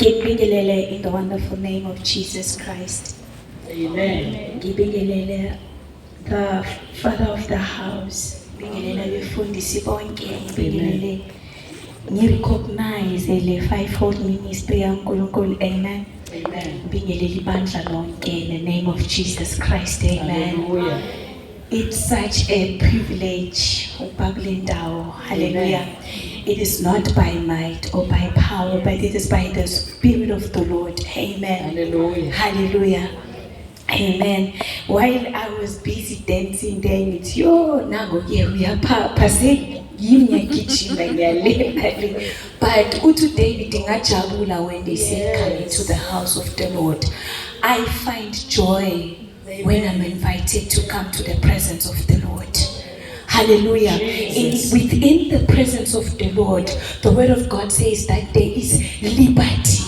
Ngibingelele in the wonderful name of Jesus Christ. Amen. Ngibingelele the Father of the house. Ngibingelele befundisi bonke. Ngibingelele ngirecognize le fivefold ministry yaNkulunkulu. Amen. Amen. Ngibingelele ibandla lonke in the name of Jesus Christ. Amen. Hallelujah. It's such a privilege. Hallelujah. It is not by might or by power, but it is by the Spirit of the Lord. Amen. Hallelujah. Hallelujah. Amen. While I was busy dancing there with you, we are passing. But today when they say come into the house of the Lord, I find joy when I'm invited to come to the presence of the Lord. Hallelujah. Within the presence of the Lord, the word of God says that there is liberty.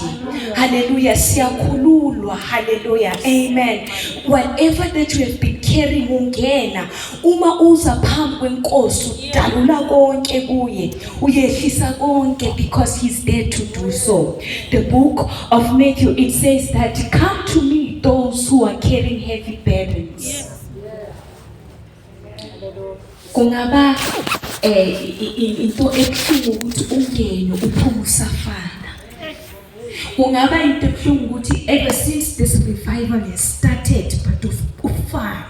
Hallelujah. Siyakhululwa. Hallelujah. Amen. Whatever that you have been carrying ungena, uma uza phambi kwenkosi udalula konke kuye, uyehlisa konke because he's there to do so. The book of Matthew, it says that come to me those who are carrying heavy burdens. Kungaba into ebuhlungu ukuthi ungene uphume usafana. Kungaba into ebuhlungu ukuthi ever since this revival has started but ufane.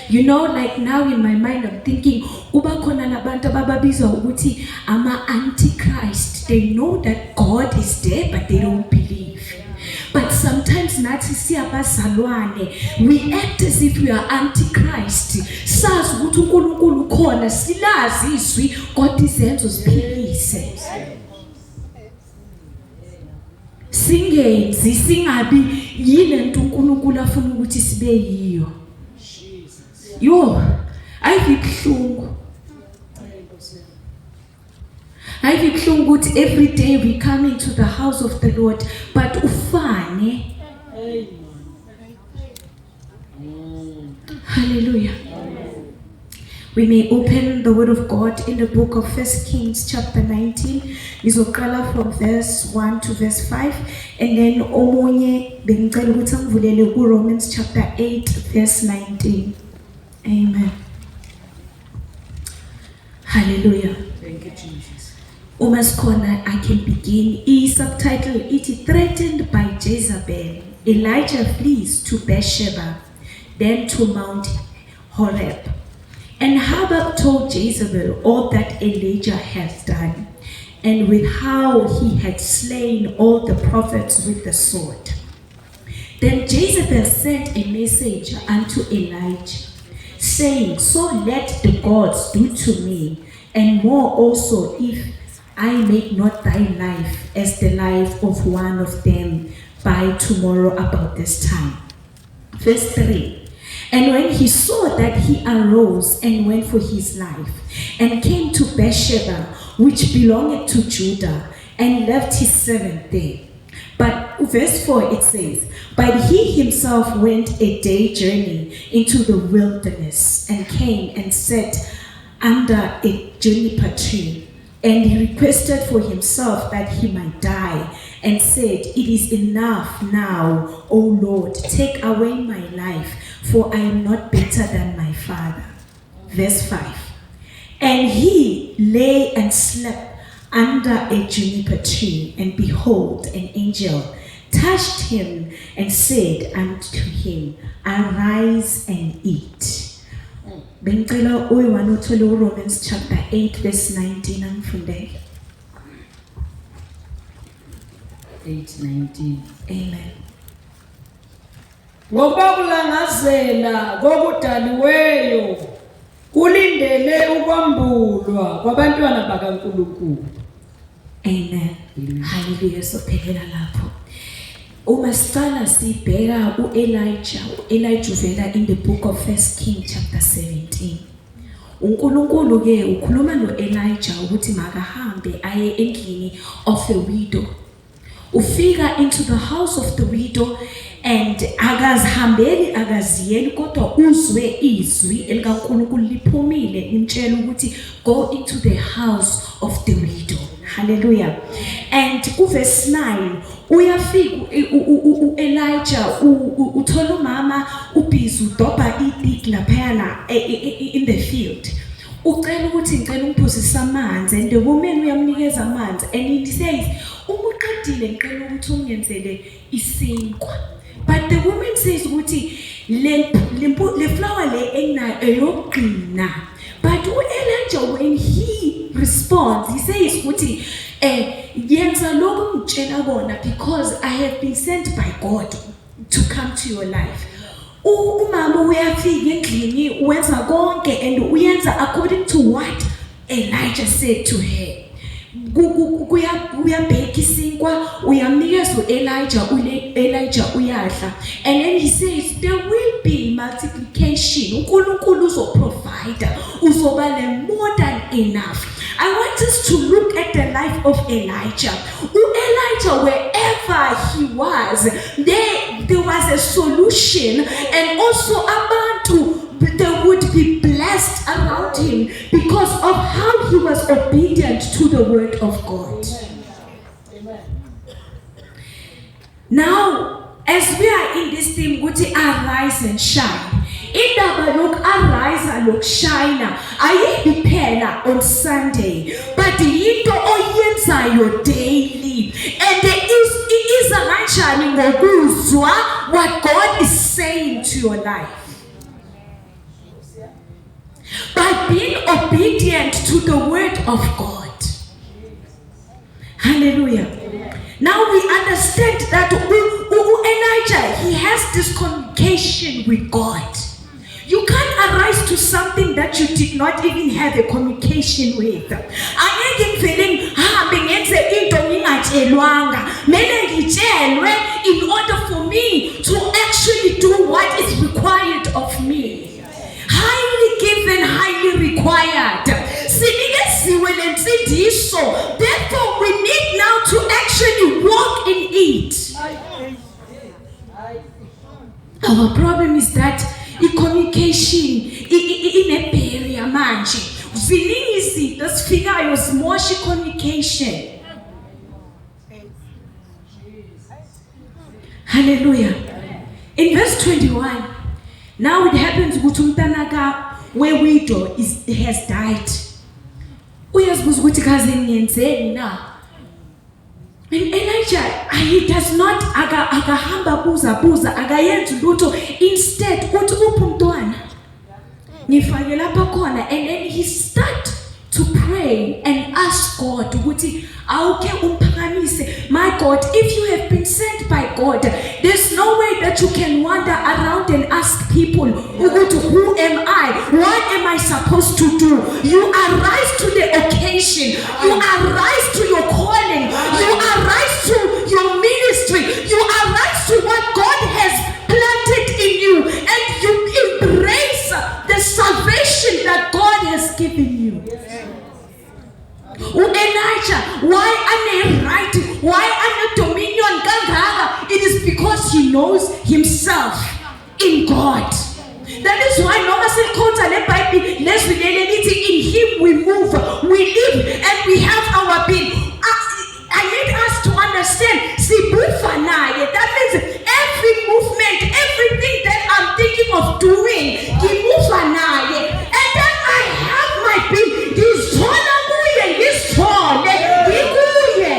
You know, like now in my mind I'm thinking kuba khona labantu ababizwa ukuthi ama antichrist. They know that God is there but they don't believe. But sometimes nathi siyabazalwane, we act as if we are antichrist. Sazi ukuthi uNkulunkulu khona, silazi izwi kodwa izenzo ziphikise. Singenzi singabi yilento uNkulunkulu afuna ukuthi sibe yiyo. Yo, ayibuhlungu. Ayibuhlungu ukuthi every day we come into the house of the Lord but ufane. Hallelujah. We may open the word of God in the book of 1 Kings chapter 19. Ngizoqala from verse 1 to verse 5 and then omunye bengicela ukuthi angivulele ku Romans chapter 8 verse 19. Amen. Hallelujah. Thank you, Jesus. Uma sikhona I can begin. I-subtitle it threatened by Jezebel. Elijah flees to Beersheba, then to Mount Horeb. And Habakkuk told Jezebel all that Elijah had done, and with how he had slain all the prophets with the sword. Then Jezebel sent a message unto Elijah, saying, so let the gods do to me, and more also, if I make not thy life as the life of one of them by tomorrow about this time. Verse 3. And when he saw that, he arose and went for his life, and came to Beersheba, which belonged to Judah, and left his servant there. But verse 4 it says, but he himself went a day journey into the wilderness, and came and sat under a juniper tree. And he requested for himself that he might die, and said, it is enough now, O Lord, take away my life, for I am not better than my father. Verse 5. And he lay and slept under a juniper tree, and behold, an angel touched him and said unto him, arise and eat. Bengicela uyiwana uthole uRomans chapter 8 verse 19 angifunde. 8:19. Amen. Ngoba kulangazela kokudaliweyo kulindele ukwambulwa kwabantwana bakaNkulunkulu. Amen. Hallelujah. So phekela lapho. Uma sicala sibheka uElijah uvela in the book of 1 Kings chapter 17. uNkulunkulu ke ukhuluma noElijah ukuthi makahambe aye endlini of a widow. Ufika into the house of the widow and akazihambeli akaziyeli kodwa uzwe izwi elikaNkulunkulu liphumile imtshela ukuthi go into the house of the widow. Hallelujah. And verse 9, uyafika Elijah uthola umama ubhizi udobha idik laphana in the field. Ucela ukuthi ngicela ungiphuzise amanzi, and the woman uyamnikeza amanzi, and he says uma uqedile ngicela ukuthi ungenzele isinkwa. But the woman says ukuthi le flower le enginayo eyogqina. But Elijah, when he responds, he says ukuthi yenza lokho ngitshela bona, because I have been sent by God to come to your life. Umama uyafika endlini uwenza konke and uyenza according to what Elijah said to her. Uyabheka isinkwa, uyamnikeza Elijah uyadla, and then he says there will be multiplication. uNkulunkulu uzoprovide, uzobale more than enough. I want us to look at the life of Elijah. Elijah, wherever he was, there was a solution, and also abantu, they would be blessed around him because of how he was obedient to the word of God. Amen. Now, as we are in this theme, ukuthi arise and shine. Indaba yoku-arise lokushayina ayibi phela on Sunday, but yinto oyenzayo daily, and iza kanjani ngokuzwa what God is saying to your life. By being obedient to the word of God. Hallelujah. Now we understand that Elijah, he has this communication with God. You can't arise to something that you did not even have a communication with. In order for me to actually do what is required of me. Highly given, highly required. Therefore, we need now to actually walk in it. Our problem is that communication in a barrier manje. Ziningi izinto sifikayo zimosha communication. Hallelujah. In verse 21, now it happens ukuthi umntanaka we-widow has died. Uyazibuza ukuthi kaze ngiyenzeni na? And Elijah, he does not akahamba buza akayenza lutho, instead uthi uphi umntwana ngifake lapha khona, and then he start to pray and ask God ukuthi awuke umphakamise. My God, if you have been sent by God, there's no way that you can wander around and ask people ukuthi who am I, what am I supposed to do? You arise to the occasion, you arise to your calling, you arise to your ministry, you arise to what God has planted in you, and you embrace the salvation that God has given you. Elijah, why am right? Why am dominion kangaka? It is because he knows himself in God. That is why noma sikhonza le Bible leswilele lithi in him we move, we live, and we have our being. I need us to understand sibufa naye. That means every movement, everything that I'm thinking of doing, ngibufa naye, and then I have my being. Ngizithola kuye, ngizithole ngikuye.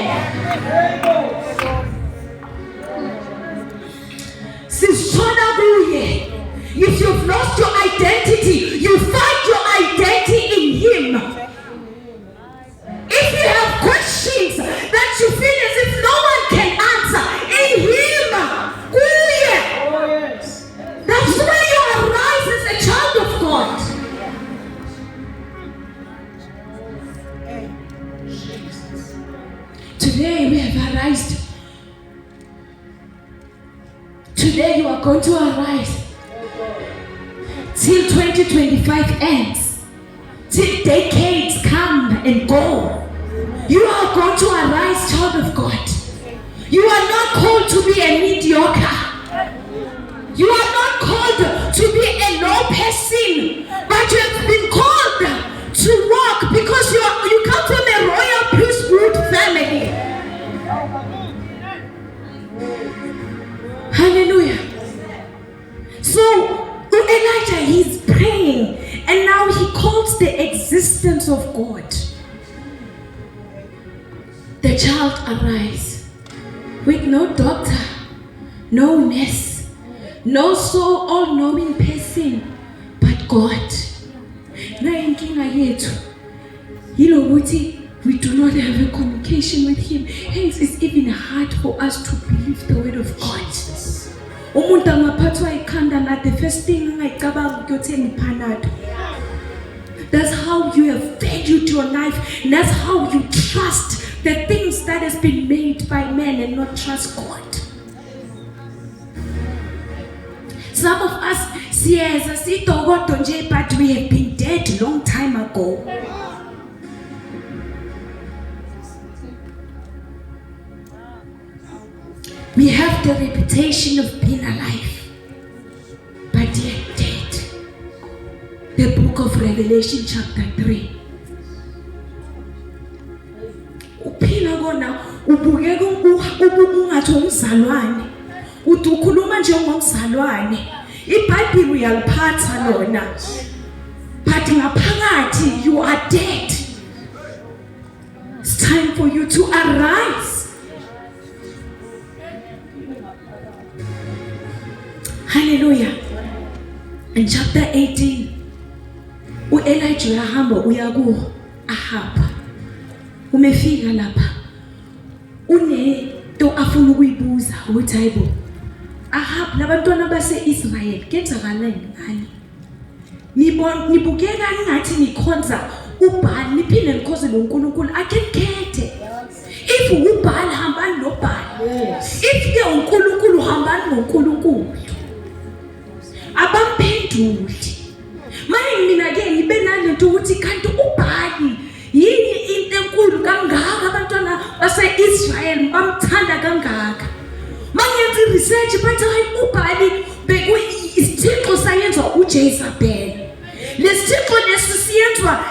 Sizithola kuye. If you've lost your identity, you find your identity in him. If you have questions that you feel as if no one can answer, in him, oh yes. That's where you arise as a child of God. Today we have arisen. Today you are going to arise. Till 2025 ends. Till decades come and go. You are going to arise, child of God. You are not called to be a mediocre. You are not called to be a low person, but you have been called to walk because you come from a royal priesthood child arise with no doctor, no nurse, no so all-knowing person, but God. Na inkinga yethu yilokuthi we do not have a communication with him. Hence it's even hard for us to believe the word of God. Umuntu angaphathwa ikhanda la, the first thing angayicabanga ukuyothenga iPanado. That's how you have valued your life, and that's how you trust the things that has been made by men and not trust God. Some of us siyeza sitokodo nje, but we have been dead long time ago. We have the reputation of being alive, but yet dead. The book of Revelation chapter 3. Uphila kona ubukeka ungathi umzalwane. Uthi ukhuluma njengomzalwane. iBhayibheli uyaliphatha lona. But ngaphakathi you are dead. It's time for you to arise. Hallelujah. In chapter 18, u-Elijah uyahamba uya ku Ahab. Umefika lapha. Unento afuna ukuyibuza ukuthi hayibo. Ahab labantwana base-Israel kenzakalani ngani? Nibukeka ngathi nikhonza uBhaali niphinde nikhoze noNkulunkulu akenkethe. If uBhaali hambani noBhaali. If ke uNkulunkulu hambani noNkulunkulu. Abamphenduli. Manje mina ke ngibe nalento ukuthi kanti uBhaali yini into enkulu kangaka abantwana base-Israel bamthanda kangaka. Mangenza research bathi hayi uBhaali bekuyisithixo sayenziwa uJezebel. Lesithixo lesi siyenzwa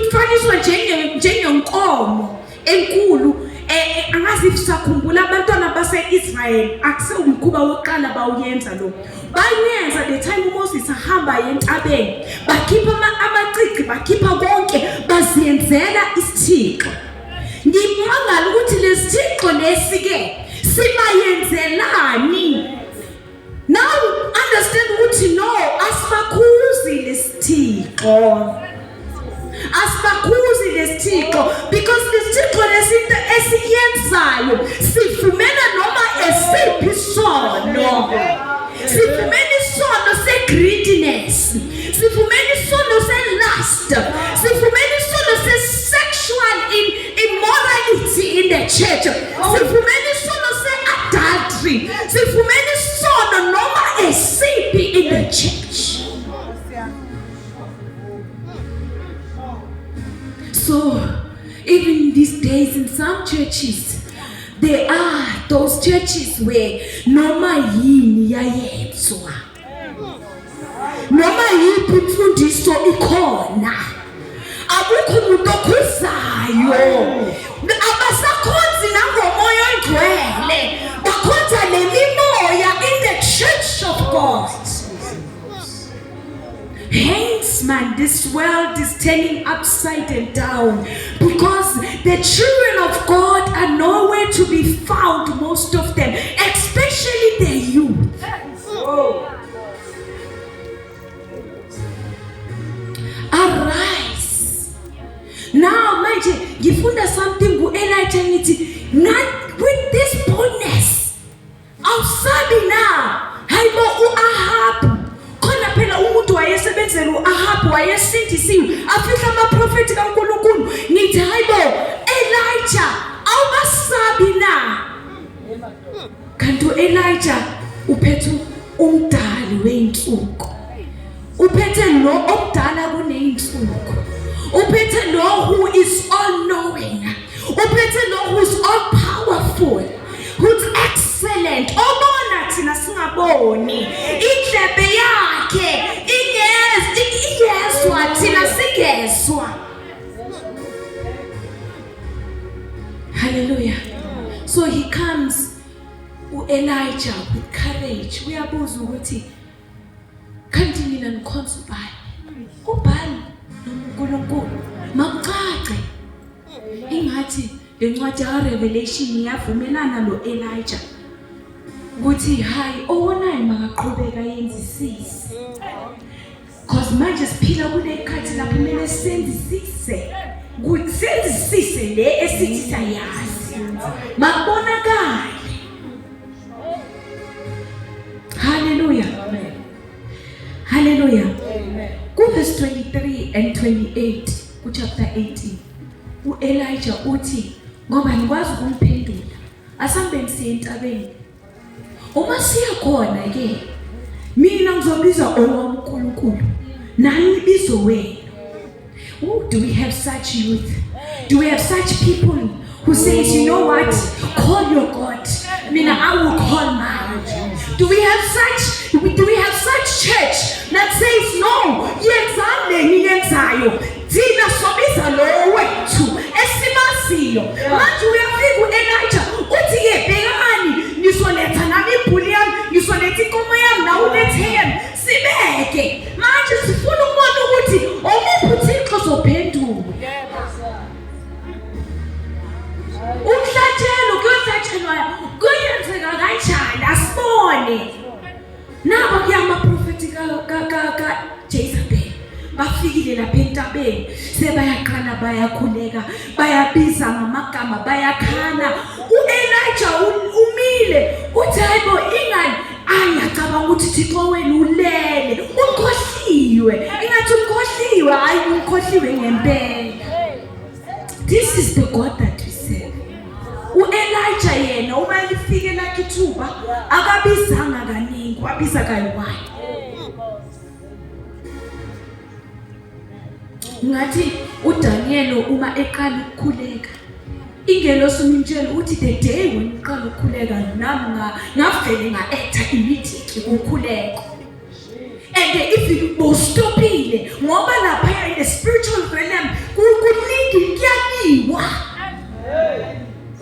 ifaniswa njengenkomo enkulu. Angazi ifisakhumbula abantwana base-Israel akusewumkhuba wokuqala bawuyenza lo. Bayenza the time uMoses ahamba entabeni, bakhipha amacici, bakhipha konke, baziyenzela isithixo. Ngimangala ukuthi lesithixo lesi ke sibayenzelani. Now understand ukuthi no, asibakhuzi lesithixo. Asibakhuzi lesithixo because lesithixo lesinto esiyenzayo sifumena noma esiphi isono. Sifumene isono se-greediness. Sifumene isono se-lust. Sifumene isono se-sexual immorality in the church. Sifumene isono se-adultery. Sifumene isono noma esiphi in the church. So, even these days in some churches, there are those churches where noma yini yayenzwa. Noma yiphi imfundiso ikhona. Akukho umuntu okhuzayo. Abasakhonzi nangomoya ongcwele. Bakhonza lemimoya in the church of God. Hence, man, this world is turning upside and down because the children of God are nowhere to be found, most of them, especially the youth. Arise. Now, manje, ngifunda something ku-Elijah ngithi, with this boldness, awusabi now, hayibo u-Ahab. Phela umuntu wayesebenzela uAhab wayesindisiwe afika amaprofeti kaNkulunkulu nithi hayibo Elijah awubasabi na. Kanti uElijah uphethe umdali weinsuku, uphethe lo omdala kuneyinsuku, uphethe lo who is all knowing, uphethe lo who is all powerful, who's excellent. Obona thina singaboni, indlebe yakhe ingezwa thina singezwa. Hallelujah. So he comes Elijah with courage. Uyabuza ukuthi kanti mina nikhonza uBhaali. uBhaali noNkulunkulu makucace. Ingathi incwadi yaRevelation yavumelana lo Elijah ukuthi hayi owonayo makaqhubeka yenzisise cause manje siphila kulekhathi lapho kumele senzisise kutsenzisise le esithi sayazi makubonakala. Hallelujah. Amen. Hallelujah. Amen. Verse 23 and 28 chapter 18 Elijah uthi ngoba ngikwazi ukumphendula asambe ngisiye entabeni uma siya khona ke mina ngizobiza owaMkhulunkulu nani bizo wenu. Do we have such youth? Do we have such people who says, you know what, call your God, mina I will call mine? Do we have such church that says no, yenzani niyenzayo thina sobiza lo wethu esimasiyo? Manje uyafika uElijah uthi ke bhekani nisoletha nami ibhuli yami nisoletha inkomo yami nawe ulethe yami sibeke. Manje sifuna ukubona ukuthi omuphi uThixo zophendula. Umhlatshelo kuyohlatshelwa kuyenzeka kanjani asibone. Nabo kuyama prophetic ka Jezebel bafikile lapha entabeni sebayaqala bayakhuleka bayabiza ngamagama bayakhana. uElijah umile uthi hayibo ingani ayacabanga ukuthi Thixo wena ulele ukhohliwe ingathi ukhohliwe hayi ukhohliwe ngempela. This is the God that we serve. uElijah yena uma lifike lakhe ithuba akabizanga kaningi wabiza kayi-1. Ngathi uDaniel uma eqala ukukhuleka ingelosi umtshela uthi the day when uqala ukukhuleka nami ngavele nga-acta immediately ukukhuleka. And if you bostopile ngoba lapha in the spiritual realm kuningi kuyakiwa.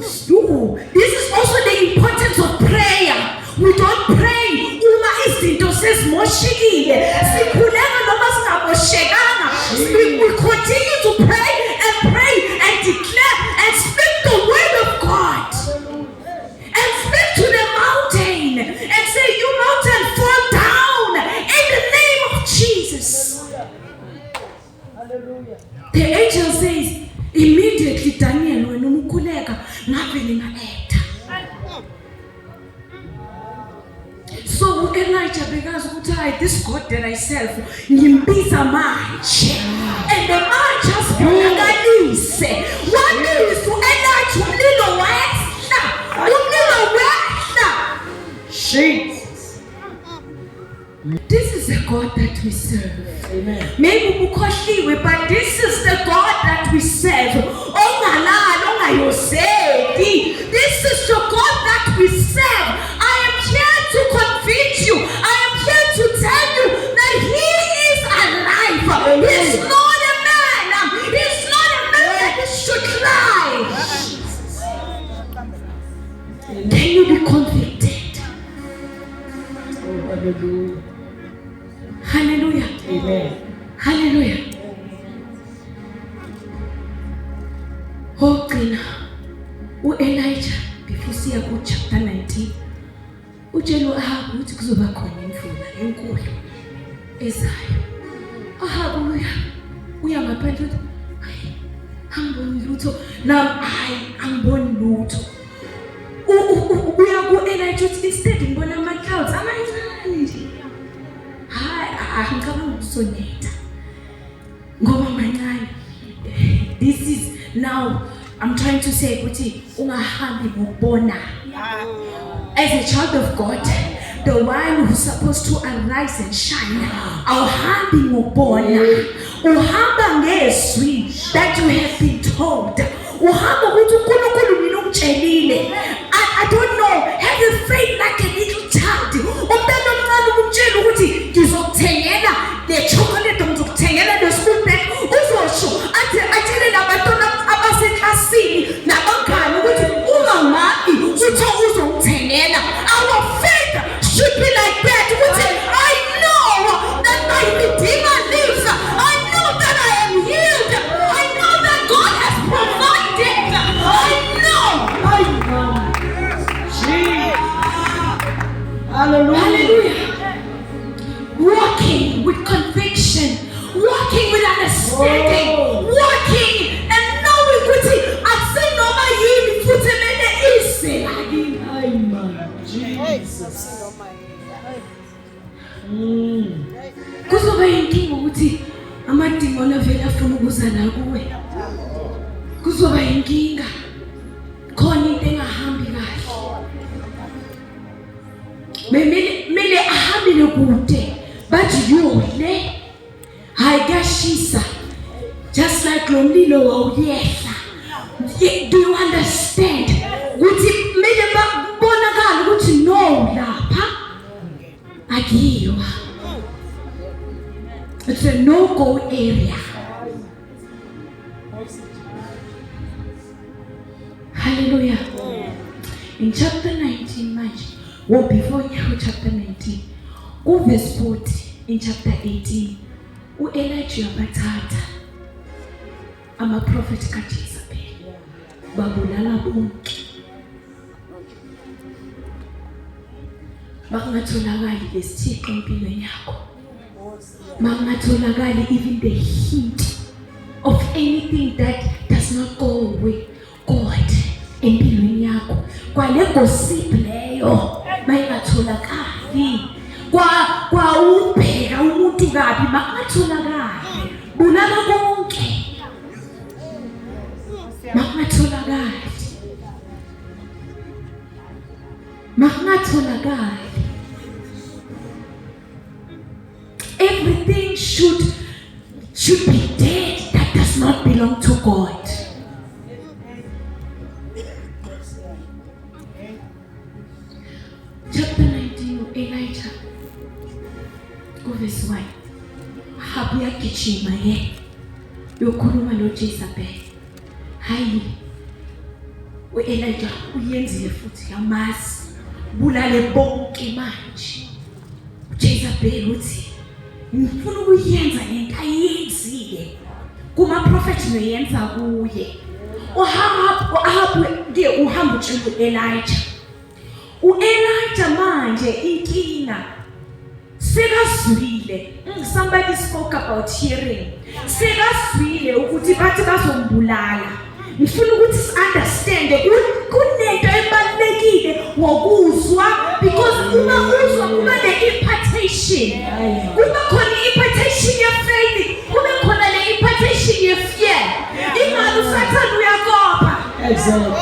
This is also the importance of prayer. We don't pray uma izinto sezimoshekile sikhuleka noma singamoshekanga. We continue to pray and pray and declare and speak the word of God and speak to the mountain and say, you mountain fall down in the name of Jesus. Hallelujah. The angel says immediately Daniel wena umukhuleka ngavele nga-acta. So uElijah bekazi ukuthi hayi this God that I serve ngimbiza manje and the manje asibonakalise. What is uElijah umlilo wehla umlilo wehla. Jesus. This is the God that we serve. Amen. Maybe ukhohliwe but this is the God that we serve. Ongalala ongayoseki. This is the God that we serve. I am here to convince you. I am here to tell you that He is alive. He's not a man. He's not a man that He should lie. Can you be convicted? Oh, hallelujah. Hallelujah. Amen. Hallelujah. Ogcina uElijah before siya ku chapter 19 utshela uAhabu ukuthi kuzoba khona imvula enkulu ezayo. Ahabu uya ngaphandle uthi hayi angiboni lutho nami angiboni lutho. Uya kuElijah uthi instead ngibona ama-clouds amancane nje. Hayi ngicabanga ukusonetha ngoba mancane. This is now I'm trying to say ukuthi ungahambi ngokubona. As a child of God, the one who's supposed to arise and shine, awuhambi ngokubona. Uhamba ngezwi that you have been told. Uhamba ukuthi uNkulunkulu mina umtshelile. I don't know, have you faith like a little child? Umntwana omncane umtshela ukuthi ngizokuthengela le chocolate, ngizokuthengela le school bag. Uzosho atshele nabantwana abaseklasini nabangani ukuthi ungamabi uthi uzongithengela. Our faith should be like that. Ukuthi I know that my Redeemer lives. I know that I am healed. I know that God has provided. I Hallelujah. Hallelujah. Walking with conviction, walking with understanding, walking and knowing ukuthi asinoma yini futhi mene ise lakini. Amen. Jesus. Kuzoba inkinga ukuthi amadimoni avela afuna ukuza la kuwe. Kuzoba inkinga. Khona into engahambi kahle. Mele ahambile kude. Bathi yole. Hayi kashisa. Just like lo mlilo wawuyehla. Do you understand? Ukuthi mele babonakala ukuthi no lapha akiwa. It's a no-go area. Hallelujah. In chapter 19, manje. Well, before you chapter 19, verse 40 in chapter 18, Elijah bathatha ama-prophet kaJezebel babulala bonke. Makungatholakali lesithixo empilweni yakho. Makungatholakali even the hint of anything that does not go with God empilweni yakho. Kwale gossip leyo mayingatholakali. Kwa ubheka umuntu kabi makungatholakali. Bulala bonke. Makungatholakali. Makungatholakali. Everything should be dead that does not belong to God. Chapter 19, Elijah, verse 1. Habu yakijima ye yokhuluma noJezebel. Hayi, Elijah uyenzile futhi yamasi bulale bonke manje. uJezebel uthi ngifuna ukuyenza lento ayenzile kuma prophet noyenza kuye. Uhambe ke uhamba utshela uElijah. uElijah manje inkinga sekazwile. Somebody spoke about hearing. Sekazwile ukuthi bathi bazombulala. Ngifuna ukuthi understand kunento ebalekile ngokuzwa, because uma uzwa kuba ne-impartation. Kuba khona i-impartation ye-faith, kube khona ne-impartation ye-fear. Ingabe usathana uyakopa. Exactly.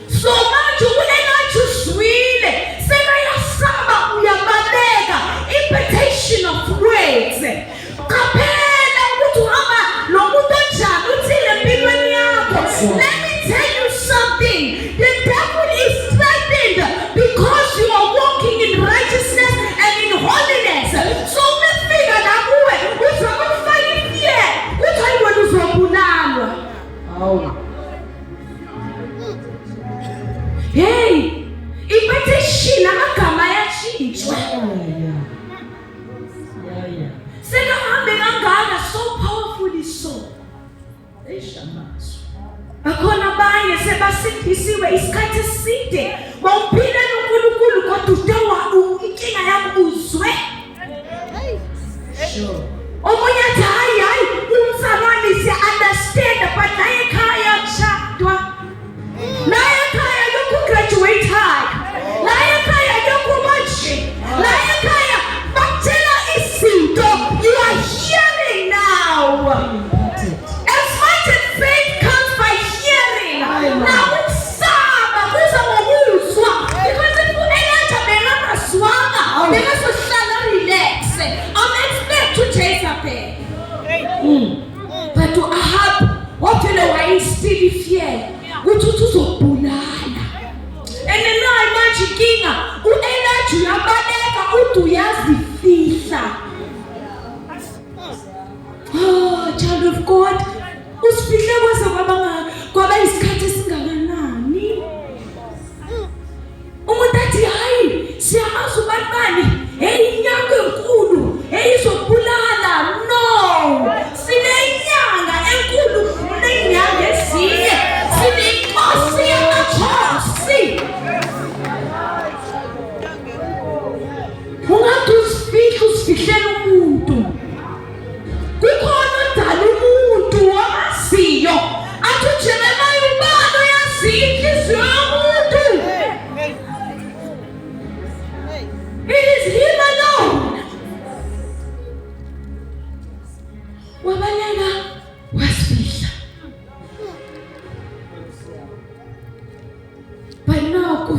So manje uElijah uzwile sekayasaba uyabaleka impartation of words. Qaphela ukuthi uhamba nomuntu onjani uthile empilweni yakho. Let me tell you something. The devil is threatened because you are walking in righteousness and in holiness. So umefika la kuwe uzokufaka ifear ukuthi hayi wena uzobulalwa. Hey, impartation amagama yachintshwa. Sekahambe kangaka, so powerfully so. Bakhona abanye sebasindisiwe isikhathi eside. Bawuphila noNkulunkulu kodwa udewa inkinga yakho uzwe. Sure. Omunye athi hayi umzalwane siya understand but naye ekhaya kushadwa. Naye ekhaya yokugraduate high. Naye ekhaya yokumaji. Naye ekhaya bakutshela izinto. You are hearing now. As much as faith comes by hearing. Now ukusaba kuza ngokuzwa. Because if uElijah bengaswanga, bengasohlala relax. I'm expect to take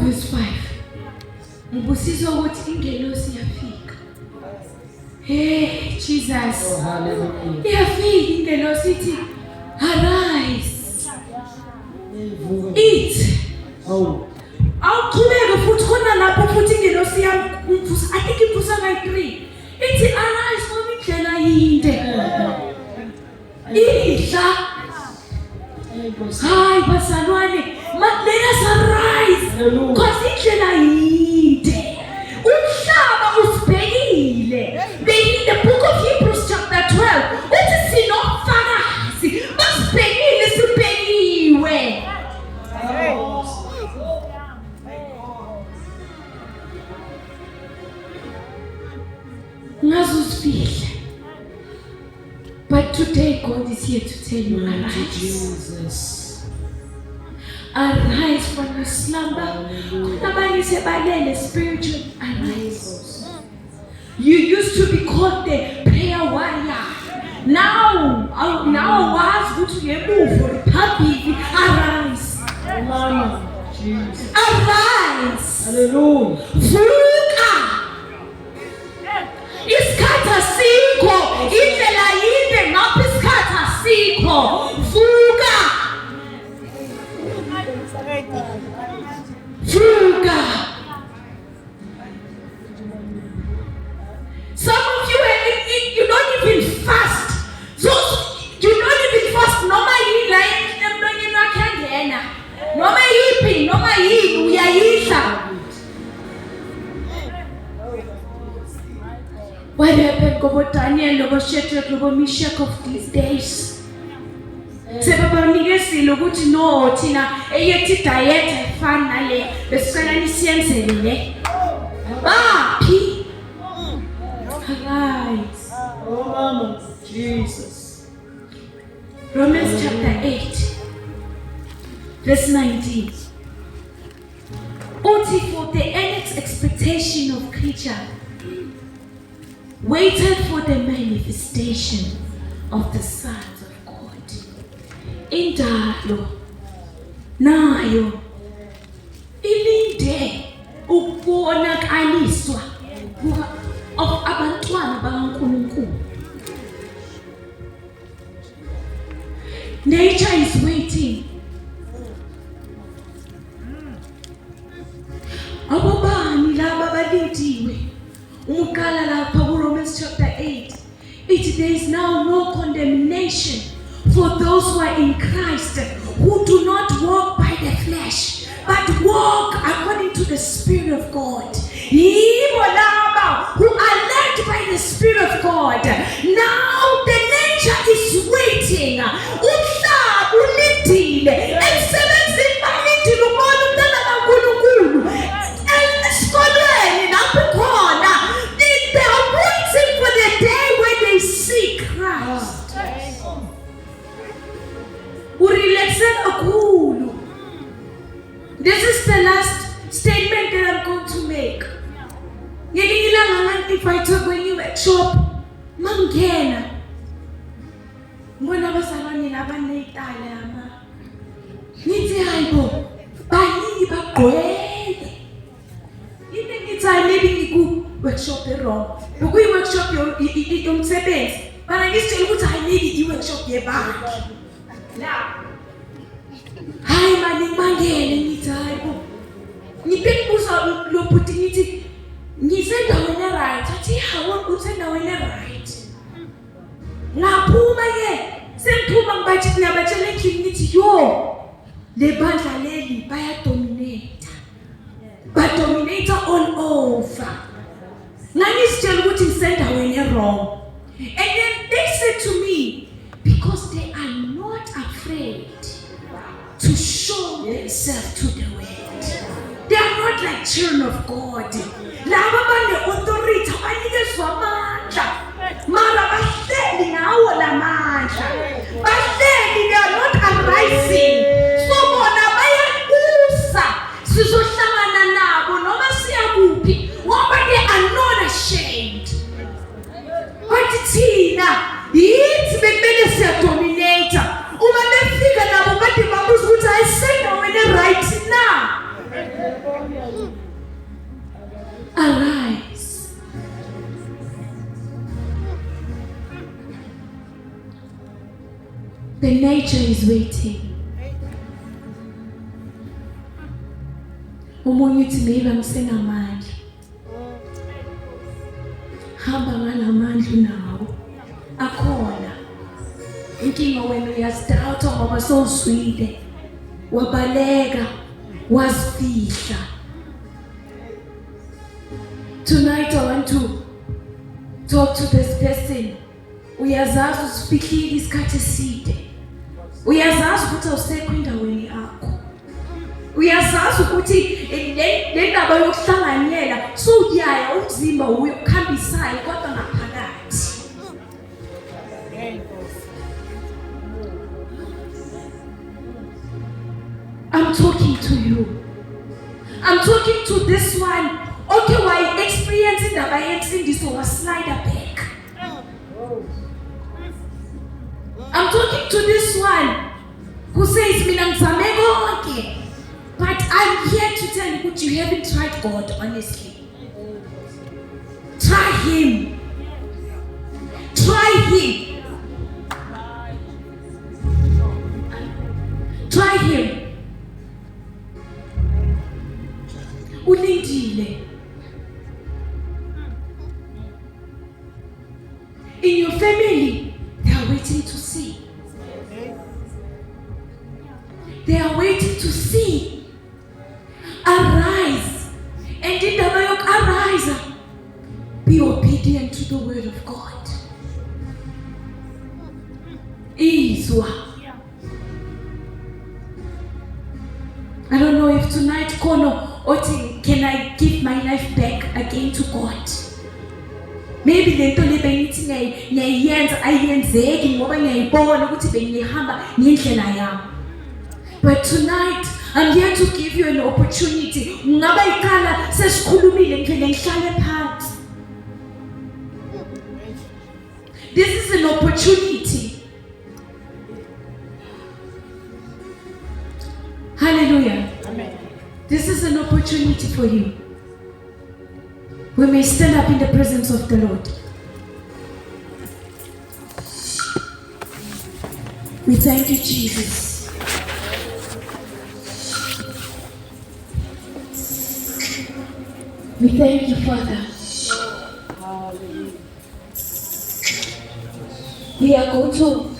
verse 5. Ngibusizwa ukuthi ingelosi iyafika. Hey Jesus. Oh, hallelujah. Iyafika ingelosi ithi arise. Eat. Oh. Awuqhubeke futhi khona lapho futhi ingelosi yamvusa. I think ivusa ngai-3. Ithi arise ngoba indlela yinde. Idla. Hayi bazalwane, let us arise. Because indlela yinde. Umhlaba usibhekile. In the book of Hebrews chapter 12, uthi sinofakazi basibhekile sibhekiwe. Ngazuzifile. But today God is here to tell you, arise. Jesus. Arise from your slumber. Kunabanye sebalele spiritual, arise. You used to be called the prayer warrior. Now was good to move happy. Arise. Mama. Jesus. Arise. Hallelujah. Vuka. Isikhathi asikho. Indlela yinde ngapha isikhathi asikho. Vuka. Vuka. Some of you don't even fast. So you don't even fast. Noma yila emlonyeni wakhe angena. Noma yipi, noma yini uyayidla. What happened to Daniel, to Shadrach, to Meshach of these days? Sebabanikezile ukuthi no thina eyethi diet efana nale besicela nisiyenzele le. Baphi? Arise. Oh, Mama. Jesus. Romans chapter 8, verse 19. Uthi for the earnest expectation of creature waited for the manifestation of the sons of God. Indalo nayo ilinde ukubonakaliswa of abantwana bakaNkulunkulu. Nature is waiting. Abobani laba balindiwe. Umqala lapha kuRomans chapter 8. There is now no condemnation for those who are in Christ, who do not walk by the flesh, but walk according to the Spirit of God. Yibo laba who are led by the Spirit of God. Now the nature is waiting. Umhlaba ulindile. Emsebenzini balindile ukubona umntwana kaNkulunkulu. Esikolweni lapho khona. They are waiting for the day when they see Christ. Urelaxe kakhulu. This is the last statement that I'm going to make. Ngelinye ilanga if I talk kwenye workshop, mangena. Ngibona abazalwane labaneyitala ama. Nithi hayibo, baningi bagqwele. Yini ngithi maybe ngiku workshop wrong. Ukuyi workshop yomsebenzi. Bana ngisitshela ukuthi maybe i-workshop yebandla. La. Hayi mali mangene ngithi hayibo. Ngiphibuza lo bhuti ngithi ngisendaweni right. Athi hawo usendaweni right. Ngaphuma ke sengiphuma ngibathi ngiyabatshela endlini ngithi yo le bandla leli bayadominate. Badominate all over. Ngangisitshela ukuthi ngisendaweni wrong. And then they said to me, because they are not afraid to show themselves to the world. They are not like children of God. Laba bane authority banikezwa amandla. Mara bahleli ngawo lamandla. Bahleli, they are not arising. So bona bayakusa. Sizohlangana nabo noma siya kuphi. Ngoba they are not ashamed. But thina yithi bekumele siyadominate. Uma befika nabo kade babuza ukuthi ayisendaweni right na. nature is waiting. Omunye uthi maybe angisenamandla. Hamba ngalamandla nawo. Akhona. Inkinga wena uyazidoubt ngoba sowuswile. Wabaleka, wazifihla. Tonight I want to talk to this person. Uyazazi usifikile isikhathi eside. Uyazazi ukuthi awusekho endaweni yakho. Uyazazi ukuthi le ndaba yokuhlanganyela sowuyaya umzimba uyokhambisayo kodwa ngaphakathi. I'm talking to you. I'm talking to this one. Okay, why experiencing the bayensindiso was slider back. I'm talking to this one who says, mina ngizame konke. But I'm here to tell you that you haven't tried God, honestly. Try Him. Try Him. Try Him. Ulindile. In your family, they are waiting to see. They are waiting to see. Arise. And in the Bayok, arise. Be obedient to the word of God. Izwa. I don't know if tonight, Kono, Oti, can I give my life back again to God? Maybe lento le bengithi ngiyayenza ayenzeki ngoba ngiyayibona ukuthi bengihamba ngendlela yami. But tonight I'm here to give you an opportunity. Ngaba ikhala sesikhulumile ngivele ngihlale phansi. This is an opportunity. Hallelujah. Amen. This is an opportunity for you. We may stand up in the presence of the Lord. We thank you, Jesus. We thank you, Father. We are going to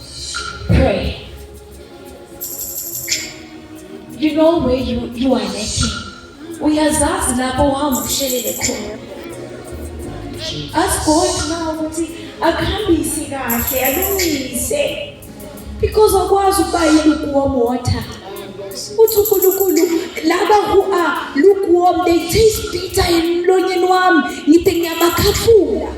pray. You know where you are lacking. Uyazazi lapho uhamba ushelele khona. Ask God now ukuthi akuhambise kahle alungise. Because akwazi ukuba lukewarm water. Uthi uNkulunkulu laba who are lukewarm they taste bitter emlonyeni wami ngithi ngiyabakhafula.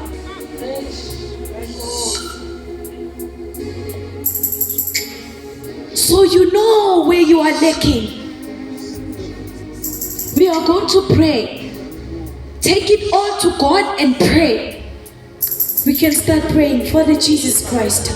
So you know where you are lacking. We are going to pray. Take it all to God and pray. We can start praying. Father Jesus Christ.